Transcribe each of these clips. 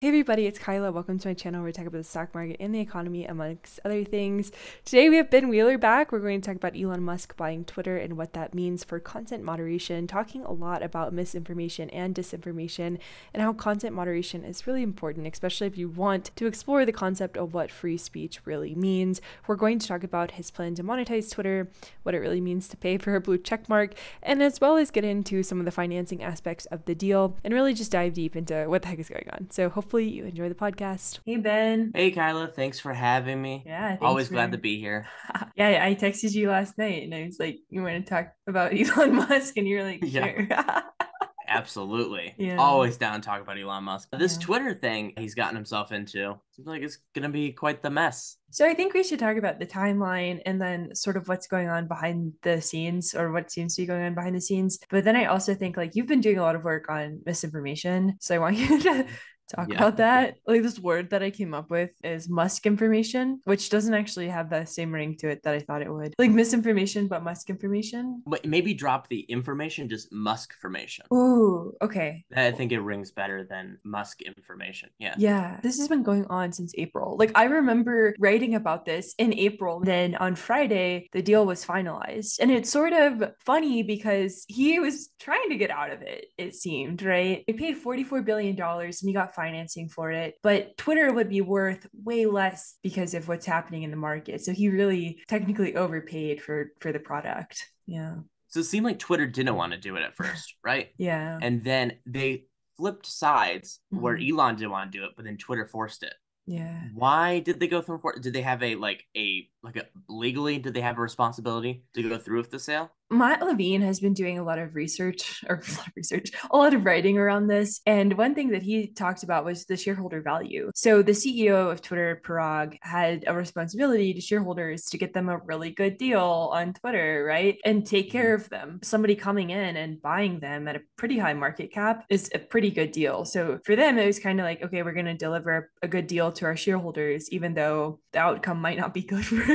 Hey everybody, it's Kyla. Welcome to my channel where we talk about the stock market and the economy, amongst other things. Today we have Ben Wheeler back. We're going to talk about Elon Musk buying Twitter and what that means for content moderation, talking a lot about misinformation and disinformation and how content moderation is really important, especially if you want to explore the concept of what free speech really means. We're going to talk about his plan to monetize Twitter, what it really means to pay for a blue check mark, and as well as get into some of the financing aspects of the deal and really just dive deep into what the heck is going on. So hopefully you enjoy the podcast. Hey Ben. Hey Kyla, thanks for having me. Yeah, thanks Always for glad to be here. Yeah, I texted you last night and I was like, you want to talk about Elon Musk? And you're like, Yeah, sure. absolutely. Yeah. Always down to talk about Elon Musk. This Yeah. Twitter thing he's gotten himself into seems like it's gonna be quite the mess. So I think we should talk about the timeline and then sort of what's going on behind the scenes or what seems to be going on behind the scenes. But then I also think like you've been doing a lot of work on misinformation. So I want you to talk Yeah. about that. Like this word that I came up with is Musk information, which doesn't actually have the same ring to it that I thought it would. Like misinformation, but Musk information. But maybe drop the information, just Musk information. Ooh, okay. I think it rings better than Musk information. Yeah. Yeah, this has been going on since April. Like, I remember writing about this in April. Then on Friday, the deal was finalized. And it's sort of funny because he was trying to get out of it, it seemed, right? He paid $44 billion and he got financing for it. But Twitter would be worth way less because of what's happening in the market. So he really technically overpaid for the product. Yeah. So it seemed like Twitter didn't want to do it at first, right? Yeah. And then they flipped sides where Mhm. Elon didn't want to do it, but then Twitter forced it. Yeah. Why did they go through for it? Did they have a legally, did they have a responsibility to go through with the sale? Matt Levine has been doing a lot of research, or a lot of research, a lot of writing around this. And one thing that he talked about was the shareholder value. So the CEO of Twitter, Parag, had a responsibility to shareholders to get them a really good deal on Twitter, right? And take care of them. Somebody coming in and buying them at a pretty high market cap is a pretty good deal. So for them, it was kind of like, okay, we're going to deliver a good deal to our shareholders, even though the outcome might not be good for the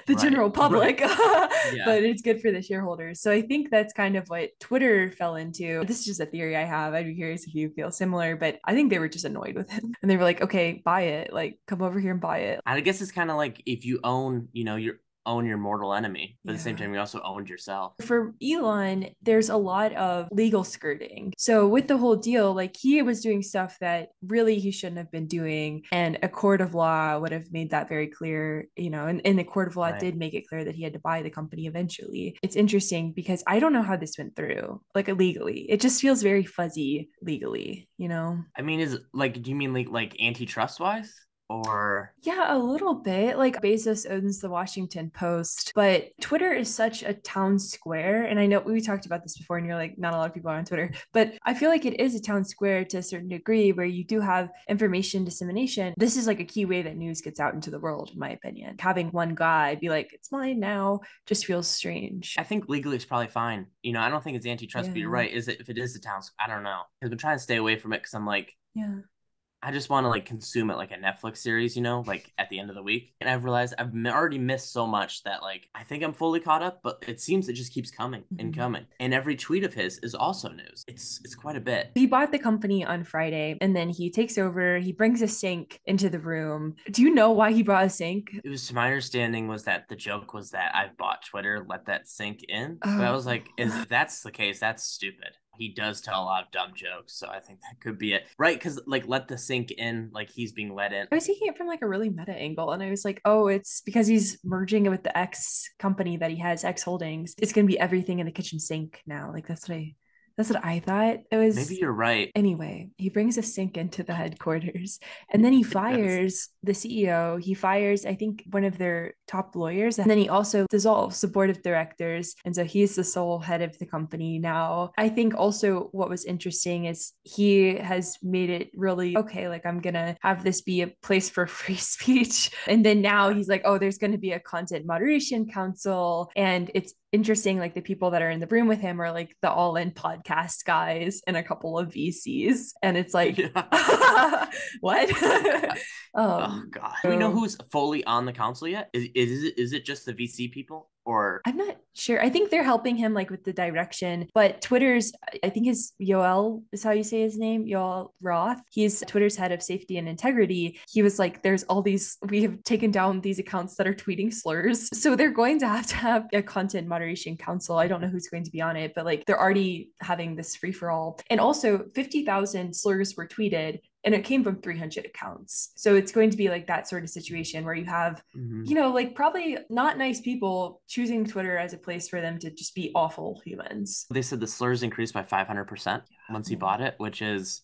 Right. general public, Yeah. but it's good for the shareholders. So I think that's kind of what Twitter fell into. This is just a theory I have. I'd be curious if you feel similar, but I think they were just annoyed with him. And they were like, okay, buy it. Like, come over here and buy it. I guess it's kind of like if you own, you own your mortal enemy, but at the same Yeah. time, you also owned yourself. For Elon, there's a lot of legal skirting. So with the whole deal, like he was doing stuff that really he shouldn't have been doing. And a court of law would have made that very clear, and the court of law Right. did make it clear that he had to buy the company eventually. It's interesting because I don't know how this went through, like illegally. It just feels very fuzzy legally. I mean, is like, do you mean like antitrust wise? Or Yeah, a little bit. Like Bezos owns the Washington Post, but Twitter is such a town square. And I know we talked about this before, and you're like, not a lot of people are on Twitter, but I feel like it is a town square to a certain degree where you do have information dissemination. This is like a key way that news gets out into the world, in my opinion. Having one guy be like, it's mine now, just feels strange. I think legally it's probably fine. I don't think it's antitrust, but you're Yeah. right. Is it if it is the town? I don't know. I've been trying to stay away from it because I'm like, Yeah. I just want to like consume it like a Netflix series, like at the end of the week. And I've realized already missed so much that like I think I'm fully caught up, but it seems it just keeps coming and Mhm. coming. And every tweet of his is also news. It's quite a bit. He bought the company on Friday and then he takes over. He brings a sink into the room. Do you know why he brought a sink? It was, to my understanding, was that the joke was that I've bought Twitter, let that sink in. But I was Oh. like, if that's the case, that's stupid. He does tell a lot of dumb jokes, so I think that could be it, right? Because like let the sink in, like he's being let in. I was taking it from like a really meta angle, and I was like, oh, it's because he's merging it with the X company that he has, X Holdings. It's gonna be everything in the kitchen sink now. Like that's what I thought. It Maybe was. you're right. Anyway, he brings a sink into the headquarters and then he Yes. fires the CEO. He fires, I think, one of their top lawyers. And then he also dissolves the board of directors. And so he's the sole head of the company now. I think also what was interesting is he has made it really okay, like I'm going to have this be a place for free speech. And then now Right. he's like, oh, there's going to be a content moderation council. And it's interesting, like the people that are in the room with him are like the all in podcast guys and a couple of VCs. And it's like, Yeah. what? Oh God. Oh um, God. Do we know so who's fully on the council yet? Is it just the VC people? Or I'm not sure. I think they're helping him like with the direction, but Twitter's, I think his Yoel is how you say his name, Yoel Roth. He's Twitter's head of safety and integrity. He was like, there's all these, we have taken down these accounts that are tweeting slurs. So they're going to have a content moderation council. I don't know who's going to be on it, but like they're already having this free for all. And also 50,000 slurs were tweeted and it came from 300 accounts. So it's going to be like that sort of situation where you have, you know, like probably not nice people choosing Twitter as a place for them to just be awful humans. They said the slurs increased by 500% once he bought it, which is,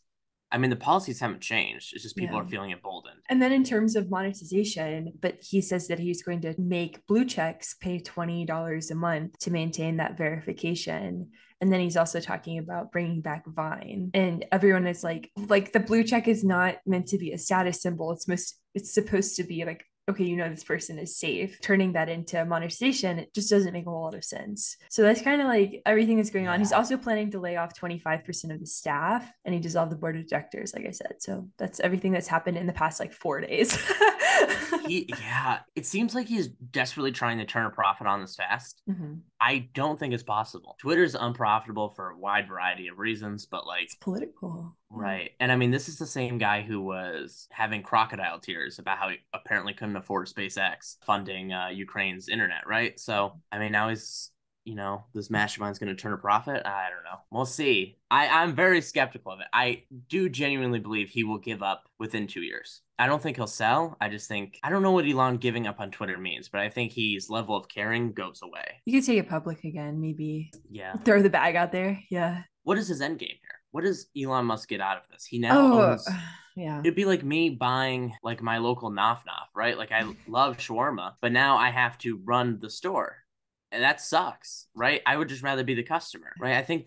I mean, the policies haven't changed. It's just people are feeling emboldened. And then in terms of monetization, but he says that he's going to make blue checks pay $20 a month to maintain that verification. And then he's also talking about bringing back Vine. And everyone is like the blue check is not meant to be a status symbol. It's supposed to be like, okay, you know, this person is safe. Turning that into monetization, it just doesn't make a whole lot of sense. So that's kind of like everything that's going on. He's also planning to lay off 25% of the staff, and he dissolved the board of directors, like I said. So that's everything that's happened in the past like 4 days. It seems like he's desperately trying to turn a profit on this fast. I don't think it's possible. Twitter's unprofitable for a wide variety of reasons, but like it's political. Right. And I mean, this is the same guy who was having crocodile tears about how he apparently couldn't afford SpaceX funding Ukraine's internet, right? So, I mean, now he's, you know, this mastermind's going to turn a profit. I don't know. We'll see. I'm very skeptical of it. I do genuinely believe he will give up within 2 years. I don't think he'll sell. I just think, I don't know what Elon giving up on Twitter means, but I think his level of caring goes away. You could take it public again, maybe. Yeah. Throw the bag out there. Yeah. What is his end game here? What does Elon Musk get out of this? He now owns... Yeah. It'd be like me buying like my local Nof Nof, right? Like I love shawarma, but now I have to run the store. And that sucks, right? I would just rather be the customer, right? I think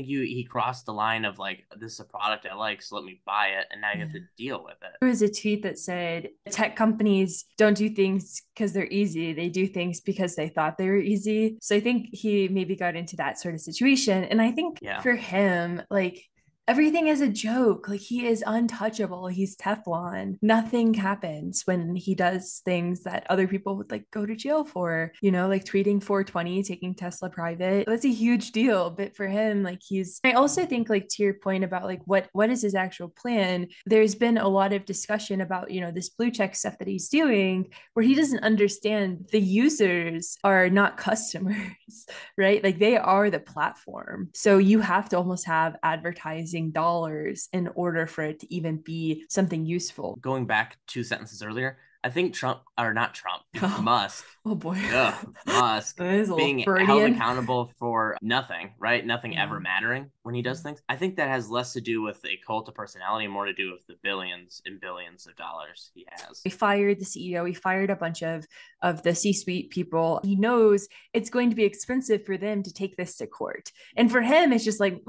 he crossed the line of like, this is a product I like, so let me buy it, and now you have to deal with it. There was a tweet that said tech companies don't do things because they're easy. They do things because they thought they were easy. So I think he maybe got into that sort of situation. And I think for him, like, everything is a joke. Like, he is untouchable. He's Teflon. Nothing happens when he does things that other people would like go to jail for, you know, like tweeting 420, taking Tesla private. That's a huge deal. But for him, like, I also think, like, to your point about like what is his actual plan, there's been a lot of discussion about, you know, this blue check stuff that he's doing where he doesn't understand the users are not customers, right? Like, they are the platform. So you have to almost have advertising dollars in order for it to even be something useful. Going back 2 sentences earlier, I think Musk. Oh boy. Musk being held accountable for nothing, right? Nothing ever mattering when he does things. I think that has less to do with a cult of personality and more to do with the billions and billions of dollars he has. He fired the CEO. He fired a bunch of the C-suite people. He knows it's going to be expensive for them to take this to court. And for him, it's just like,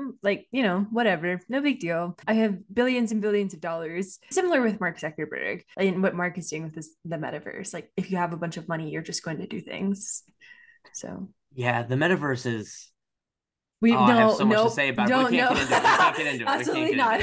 you know, whatever, no big deal. I have billions and billions of dollars. Similar with Mark Zuckerberg and what Mark is doing with the metaverse. Like, if you have a bunch of money, you're just going to do things. So yeah, the metaverse is I have so much to say about it. We can't get into it. Absolutely not.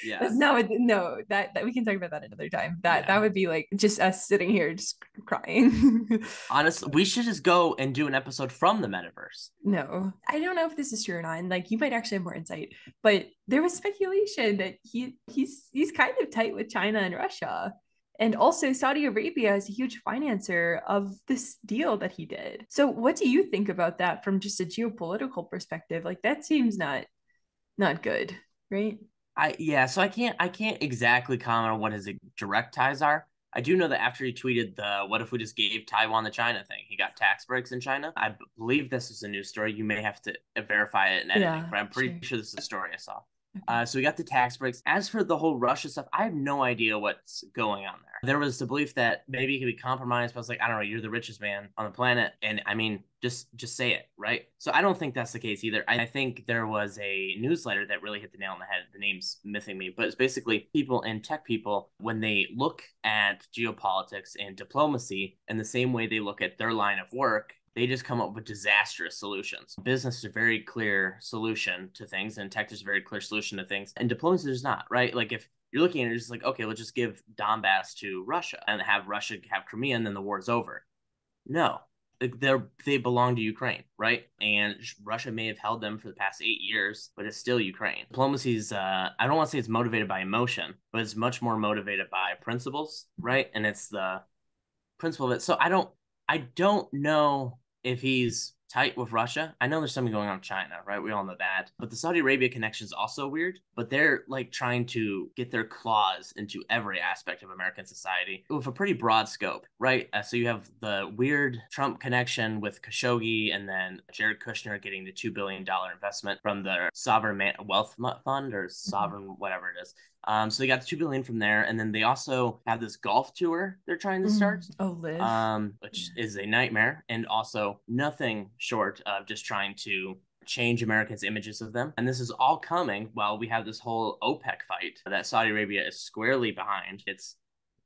Yeah. No, that we can talk about that another time. That would be like just us sitting here just crying. Honestly, we should just go and do an episode from the metaverse. No, I don't know if this is true or not. And like, you might actually have more insight, but there was speculation that he's kind of tight with China and Russia. And also Saudi Arabia is a huge financer of this deal that he did. So what do you think about that from just a geopolitical perspective? Like, that seems not good, right? So I can't exactly comment on what his direct ties are. I do know that after he tweeted the "what if we just gave Taiwan the China" thing, he got tax breaks in China. I believe this is a news story. You may have to verify it in editing, but I'm pretty sure this is a story I saw. So we got the tax breaks. As for the whole Russia stuff, I have no idea what's going on there. There was the belief that maybe he could be compromised, but I was like, I don't know, you're the richest man on the planet. And I mean, just say it, right? So I don't think that's the case either. I think there was a newsletter that really hit the nail on the head. The name's missing me, but it's basically people and tech people, when they look at geopolitics and diplomacy in the same way they look at their line of work, they just come up with disastrous solutions. Business is a very clear solution to things, and tech is a very clear solution to things, and diplomacy is not, right? Like, if you're looking at it, it's just like, okay, let's just give Donbass to Russia and have Russia have Crimea, and then the war is over. No, they belong to Ukraine, right? And Russia may have held them for the past 8 years, but it's still Ukraine. Diplomacy's I don't want to say it's motivated by emotion, but it's much more motivated by principles, right? And it's the principle of it. So I don't know if he's tight with Russia. I know there's something going on with China, right? We all know that. But the Saudi Arabia connection is also weird. But they're like trying to get their claws into every aspect of American society with a pretty broad scope, right? So you have the weird Trump connection with Khashoggi, and then Jared Kushner getting the $2 billion investment from the Sovereign Wealth Fund, or Sovereign, whatever it is. So they got the $2 billion from there, and then they also have this golf tour they're trying to start. Which is a nightmare, and also nothing short of just trying to change Americans' images of them. And this is all coming while we have this whole OPEC fight that Saudi Arabia is squarely behind. It's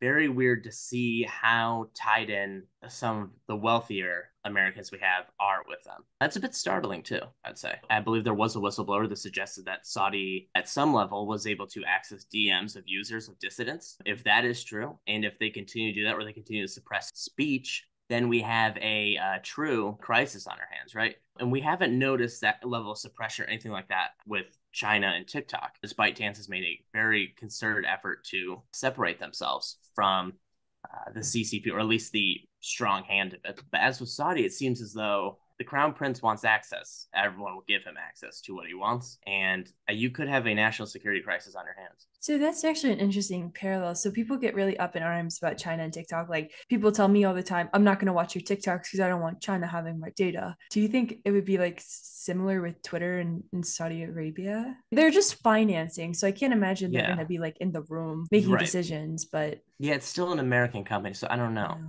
very weird to see how tied in some of the wealthier Americans we have are with them. That's a bit startling too, I'd say. I believe there was a whistleblower that suggested that Saudi, at some level, was able to access DMs of users of dissidents. If that is true, and if they continue to do that, or they continue to suppress speech, then we have a true crisis on our hands, right? And we haven't noticed that level of suppression or anything like that with China and TikTok, despite ByteDance has made a very concerted effort to separate themselves from the CCP, or at least the strong hand of it. But as with Saudi, it seems as though the crown prince wants access. Everyone will give him access to what he wants. And you could have a national security crisis on your hands. So that's actually an interesting parallel. So people get really up in arms about China and TikTok. Like, people tell me all the time, I'm not going to watch your TikToks because I don't want China having my data. Do you think it would be like similar with Twitter and Saudi Arabia? They're just financing. So I can't imagine they're going to be like in the room making decisions, but yeah, it's still an American company. So I don't know. Yeah.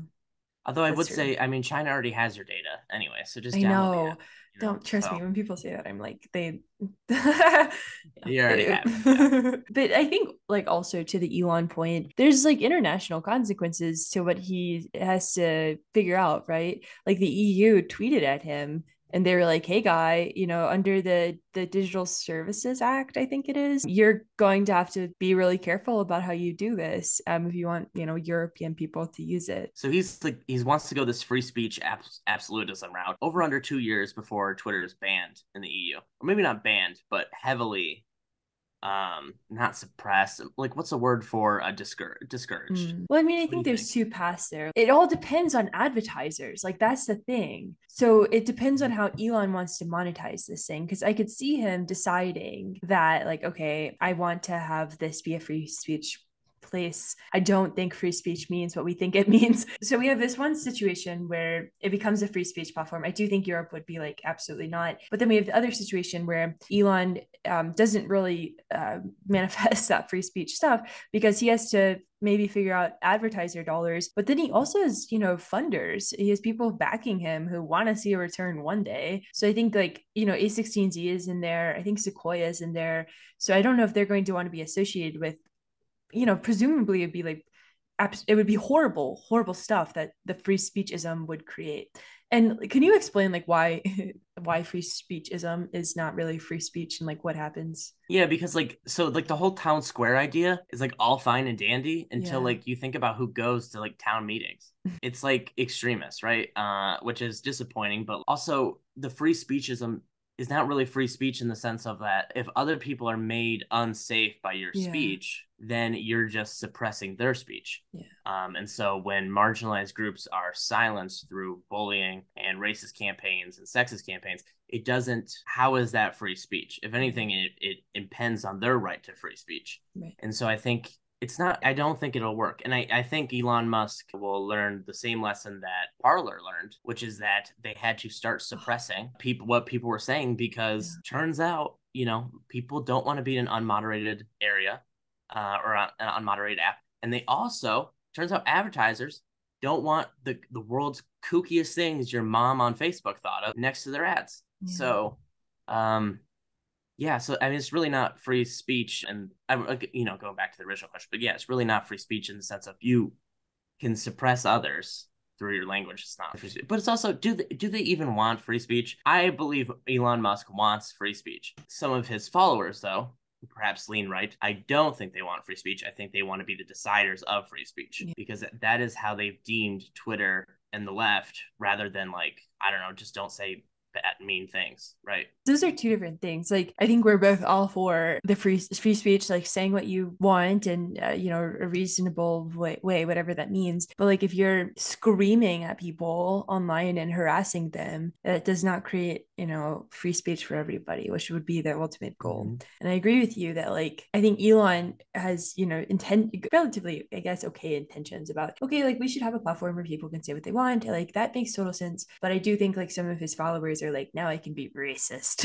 Although I would say, I mean, China already has your data anyway, so just download the app. Don't trust me when people say that. I'm like, they you already have it. But I think, like, also to the Elon point, there's like international consequences to what he has to figure out, right? Like the EU tweeted at him and they were like, hey guy, under the Digital Services Act, I think it is, you're going to have to be really careful about how you do this if you want, European people to use it. So he wants to go this free speech absolutism route over under 2 years before Twitter is banned in the EU. Or maybe not banned, but heavily not suppressed. Like, what's the word for discouraged? Well, I mean, I think there's two paths there. It all depends on advertisers. Like, that's the thing. So it depends on how Elon wants to monetize this thing, because I could see him deciding that, like, okay, I want to have this be a free speech place. I don't think free speech means what we think it means. So we have this one situation where it becomes a free speech platform. I do think Europe would be like, absolutely not. But then we have the other situation where Elon doesn't really manifest that free speech stuff because he has to maybe figure out advertiser dollars. But then he also has, funders. He has people backing him who want to see a return one day. So I think, like, A16Z is in there. I think Sequoia is in there. So I don't know if they're going to want to be associated with, presumably it'd be like, it would be horrible stuff that the free speechism would create. And can you explain like why free speechism is not really free speech and like what happens? Yeah, because like the whole town square idea is like all fine and dandy until like you think about who goes to like town meetings. It's like extremists, right? Which is disappointing, but also the free speechism is not really free speech in the sense of that if other people are made unsafe by your speech, then you're just suppressing their speech. And so when marginalized groups are silenced through bullying and racist campaigns and sexist campaigns, how is that free speech? If anything, it impends on their right to free speech. And so I think I don't think it'll work. And I think Elon Musk will learn the same lesson that Parler learned, which is that they had to start suppressing what people were saying, because turns out, people don't want to be in an unmoderated area or an unmoderated app. And they also, turns out, advertisers don't want the world's kookiest things your mom on Facebook thought of next to their ads. So, so I mean, it's really not free speech, and going back to the original question, but yeah, it's really not free speech in the sense of you can suppress others through your language. It's not free speech, but it's also, do they even want free speech? I believe Elon Musk wants free speech. Some of his followers, though, perhaps lean right. I don't think they want free speech. I think they want to be the deciders of free speech, because that is how they've deemed Twitter and the left rather than like, I don't know, just don't say bad, mean things, right? Those are two different things. Like, I think we're both all for the free speech, like saying what you want and a reasonable way, whatever that means. But like, if you're screaming at people online and harassing them, that does not create free speech for everybody, which would be the ultimate goal. Mm-hmm. And I agree with you that like, I think Elon has relatively, I guess, okay intentions about, okay, like we should have a platform where people can say what they want, like that makes total sense. But I do think like some of his followers are like, now I can be racist,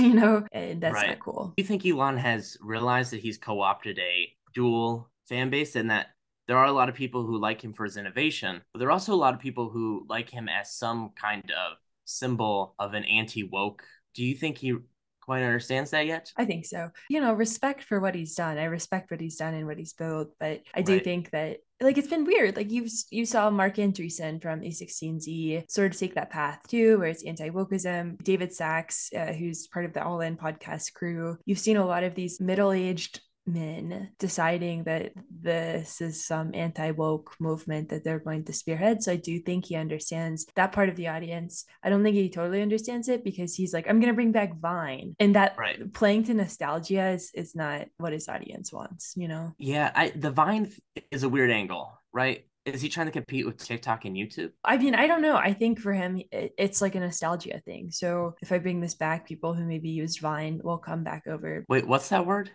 and that's Right. not cool. Do you think Elon has realized that he's co-opted a dual fan base and that there are a lot of people who like him for his innovation, but there are also a lot of people who like him as some kind of symbol of an anti-woke? Do you think he quite understands that yet? I think so. Respect for what he's done. I respect what he's done and what he's built, but I do Right. think that like it's been weird. Like you saw Mark Andreessen from A16Z sort of take that path too, where it's anti-wokeism. David Sachs, who's part of the All In podcast crew. You've seen a lot of these middle-aged men deciding that this is some anti-woke movement that they're going to spearhead. So I do think he understands that part of the audience. I don't think he totally understands it because he's like, I'm going to bring back Vine. And that Right. playing to nostalgia is not what his audience wants, Yeah, the Vine is a weird angle, right? Is he trying to compete with TikTok and YouTube? I mean, I don't know. I think for him, it's like a nostalgia thing. So if I bring this back, people who maybe used Vine will come back over. Wait, what's that word?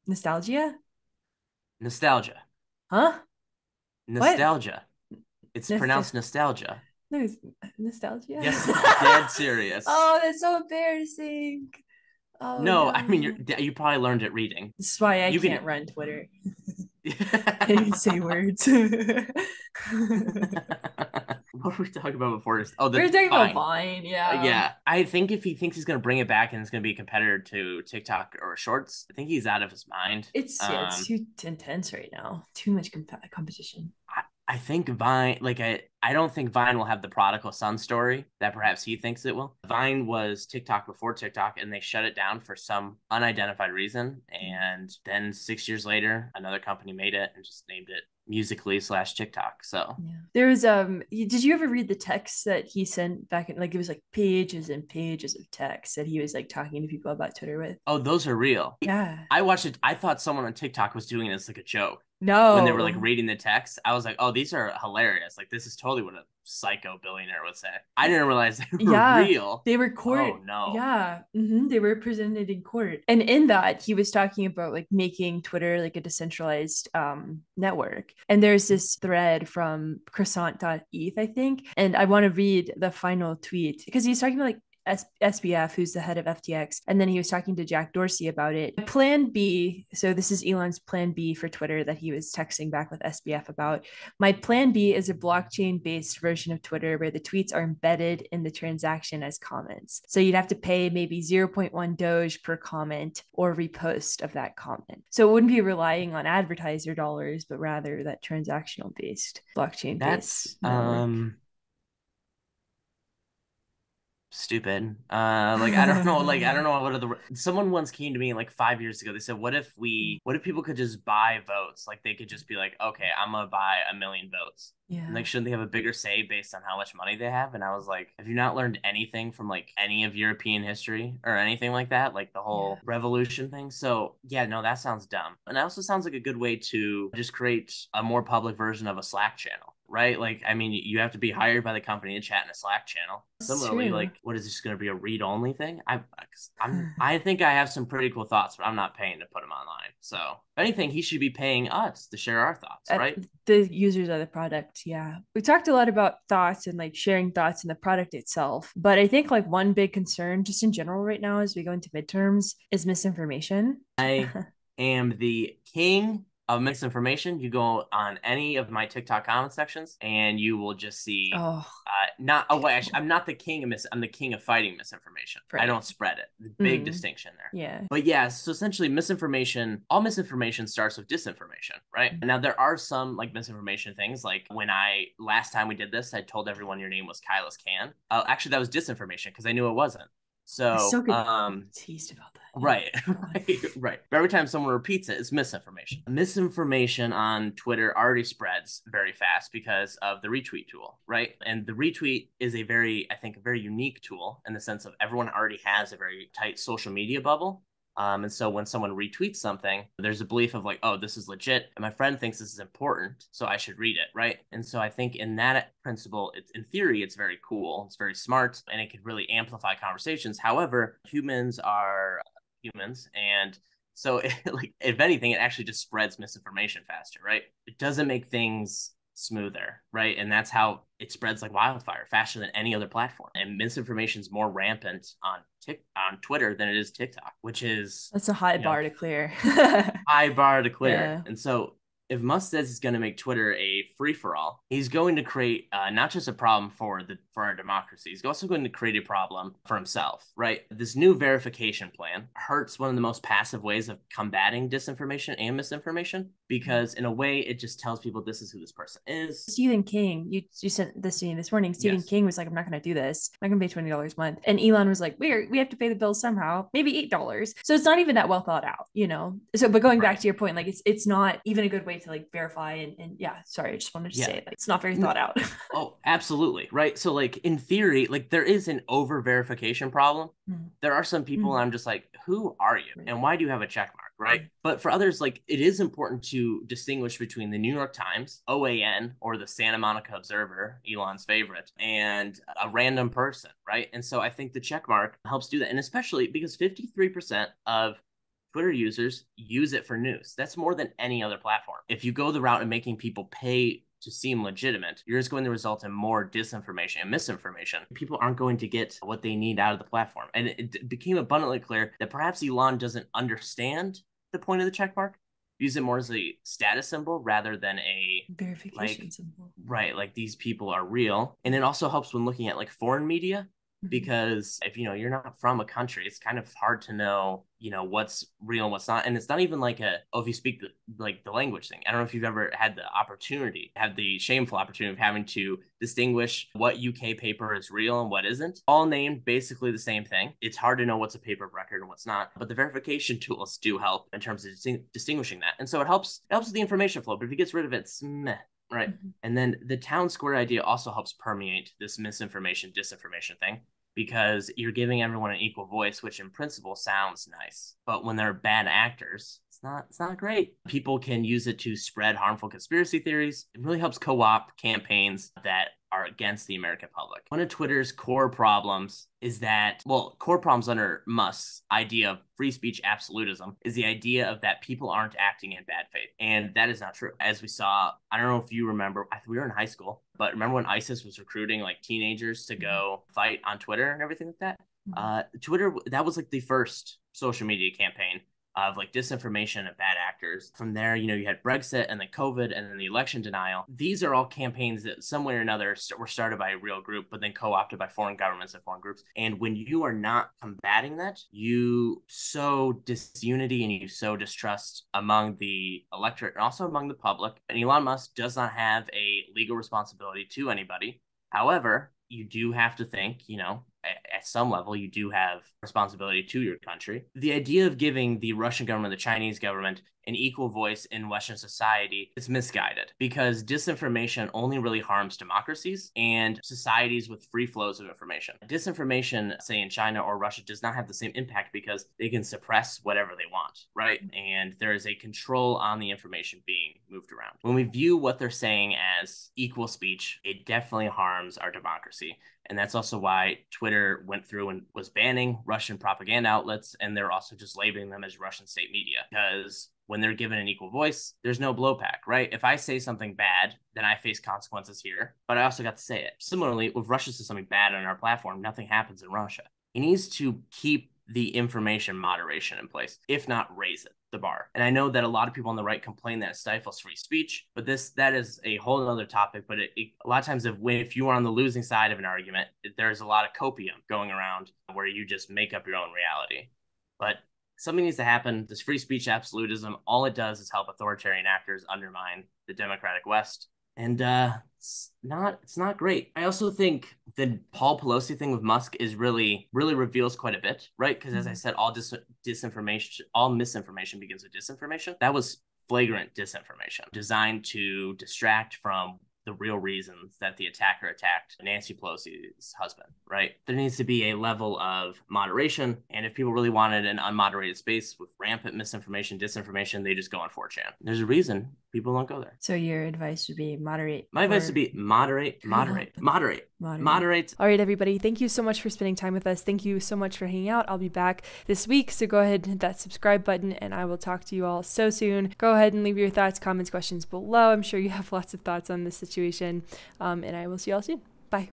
Nostalgia? Nostalgia. Huh? What? Nostalgia. It's pronounced nostalgia. No, it's nostalgia. Yes, dead serious. Oh, that's so embarrassing. Oh no, no. I mean you probably learned it reading. This is why I You can't can- run Twitter. I can say words. What were we talking about before this? Oh, We were talking about Vine, yeah. Yeah, I think if he thinks he's going to bring it back and it's going to be a competitor to TikTok or Shorts, I think he's out of his mind. It's too intense right now. Too much competition. I think Vine, like I don't think Vine will have the prodigal son story that perhaps he thinks it will. Vine was TikTok before TikTok, and they shut it down for some unidentified reason. And then 6 years later, another company made it and just named it Musically/TikTok. So yeah. There was did you ever read the text that he sent back in, like it was like pages and pages of text that he was like talking to people about Twitter with? Oh, those are real. Yeah. I watched it. I thought someone on TikTok was doing it as like a joke. No. When they were like reading the text, I was like, oh, these are hilarious. Like, this is totally what a psycho billionaire would say. I didn't realize they were real. They were court. Oh, no. Yeah. They were presented in court. And in that, he was talking about like making Twitter like a decentralized network. And there's this thread from croissant.eth, I think. And I want to read the final tweet because he's talking about like SBF, who's the head of FTX, and then he was talking to Jack Dorsey about it. Plan B, so this is Elon's plan B for Twitter that he was texting back with SBF about. My plan B is a blockchain-based version of Twitter where the tweets are embedded in the transaction as comments. So you'd have to pay maybe 0.1 Doge per comment or repost of that comment. So it wouldn't be relying on advertiser dollars, but rather that transactional-based, blockchain-based network. Stupid. Like I don't know, what other someone once came to me like 5 years ago. They said, what if people could just buy votes? Like they could just be like, okay, I'm gonna buy 1 million votes. Yeah. And like, shouldn't they have a bigger say based on how much money they have? And I was like, have you not learned anything from like any of European history or anything like that? Like the whole revolution thing. So yeah, no, that sounds dumb. And it also sounds like a good way to just create a more public version of a Slack channel. Right? Like, I mean, you have to be hired by the company to chat in a Slack channel. Similarly, like, what is this going to be, a read-only thing? I think I have some pretty cool thoughts, but I'm not paying to put them online. So, if anything, he should be paying us to share our thoughts, right? The users of the product, yeah. We talked a lot about thoughts and like sharing thoughts in the product itself, but I think like one big concern just in general right now as we go into midterms is misinformation. I am the king of misinformation. You go on any of my TikTok comment sections and you will just see I'm not the king of I'm the king of fighting misinformation. Right. I don't spread it. Big distinction there. Yeah. But yeah, so essentially all misinformation starts with disinformation, right? Now there are some like misinformation things, like when last time we did this, I told everyone your name was Kyla's can. Actually that was disinformation because I knew it wasn't. So, so good. Teased about that. Right, right. But every time someone repeats it, it's misinformation. Misinformation on Twitter already spreads very fast because of the retweet tool, right? And the retweet is I think, a very unique tool in the sense of everyone already has a very tight social media bubble. And so when someone retweets something, there's a belief of like, oh, this is legit. And my friend thinks this is important, so I should read it, right? And so I think in that principle, in theory, it's very cool. It's very smart, and it could really amplify conversations. However, humans are humans, and so like if anything, it actually just spreads misinformation faster, right? It doesn't make things smoother, right? And that's how it spreads like wildfire, faster than any other platform. And misinformation is more rampant on Twitter than it is TikTok, which is that's a high bar to clear. High bar to clear. Yeah. And so if Musk says he's going to make Twitter a free-for-all, he's going to create not just a problem for our democracy, he's also going to create a problem for himself, right? This new verification plan hurts one of the most passive ways of combating disinformation and misinformation, because in a way it just tells people this is who this person is. Stephen King, you sent this to me this morning. Stephen King was like, I'm not going to do this. I'm not going to pay $20 a month. And Elon was like, we have to pay the bill somehow, maybe $8. So it's not even that well thought out, you know? So, but going back to your point, like it's not even a good way to like verify and yeah, sorry, I just wanted to say it. Like, it's not very thought out. Oh, absolutely. Right. So like in theory, like there is an over verification problem. There are some people I'm just like, who are you? And why do you have a check mark? Right. But for others, like it is important to distinguish between the New York Times, OAN, or the Santa Monica Observer, Elon's favorite, and a random person. Right. And so I think the check mark helps do that. And especially because 53% of Twitter users use it for news. That's more than any other platform. If you go the route of making people pay to seem legitimate, you're just going to result in more disinformation and misinformation. People aren't going to get what they need out of the platform. And it became abundantly clear that perhaps Elon doesn't understand the point of the check mark. Use it more as a status symbol rather than a verification symbol. Right, like these people are real. And it also helps when looking at like foreign media, because if you're not from a country, it's kind of hard to know what's real and what's not. And it's not even like if you speak the language thing. I don't know if you've ever had the shameful opportunity of having to distinguish what UK paper is real and what isn't, all named basically the same thing. It's hard to know what's a paper of record and what's not, but the verification tools do help in terms of distinguishing that. And so it helps with the information flow, but if he gets rid of it, it's meh. Right. And then the town square idea also helps permeate this misinformation, disinformation thing, because you're giving everyone an equal voice, which in principle sounds nice. But when they're bad actors, it's not great. People can use it to spread harmful conspiracy theories. It really helps co-opt campaigns that are against the American public. One of Twitter's core problems is that, core problems under Musk's idea of free speech absolutism is the idea of that people aren't acting in bad faith. And that is not true. As we saw, I don't know if you remember, we were in high school, but remember when ISIS was recruiting like teenagers to go fight on Twitter and everything like that? Twitter, that was like the first social media campaign of like disinformation and bad actors. From there, you had Brexit and then COVID and then the election denial. These are all campaigns that some way or another were started by a real group, but then co-opted by foreign governments and foreign groups. And when you are not combating that, you sow disunity and you sow distrust among the electorate and also among the public. And Elon Musk does not have a legal responsibility to anybody. However, you do have to think, at some level, you do have responsibility to your country. The idea of giving the Russian government, the Chinese government, an equal voice in Western society is misguided, because disinformation only really harms democracies and societies with free flows of information. Disinformation, say in China or Russia, does not have the same impact because they can suppress whatever they want, right? And there is a control on the information being moved around. When we view what they're saying as equal speech, it definitely harms our democracy. And that's also why Twitter went through and was banning Russian propaganda outlets, and they're also just labeling them as Russian state media, because when they're given an equal voice, there's no blowback, right? If I say something bad, then I face consequences here, but I also got to say it. Similarly, if Russia says something bad on our platform, nothing happens in Russia. He needs to keep the information moderation in place, if not raise it, the bar. And I know that a lot of people on the right complain that it stifles free speech, but that is a whole other topic. But a lot of times if you are on the losing side of an argument, there's a lot of copium going around where you just make up your own reality. But something needs to happen. This free speech absolutism, all it does is help authoritarian actors undermine the democratic West. And it's not great. I also think the Paul Pelosi thing with Musk is really reveals quite a bit, right? Because as I said, all disinformation, all misinformation begins with disinformation. That was flagrant disinformation designed to distract from the real reasons that the attacker attacked Nancy Pelosi's husband, right? There needs to be a level of moderation. And if people really wanted an unmoderated space with rampant misinformation, disinformation, they just go on 4chan. There's a reason people don't go there. So your advice would be moderate. My advice would be moderate. All right, everybody. Thank you so much for spending time with us. Thank you so much for hanging out. I'll be back this week. So go ahead and hit that subscribe button and I will talk to you all so soon. Go ahead and leave your thoughts, comments, questions below. I'm sure you have lots of thoughts on this situation. And I will see you all soon.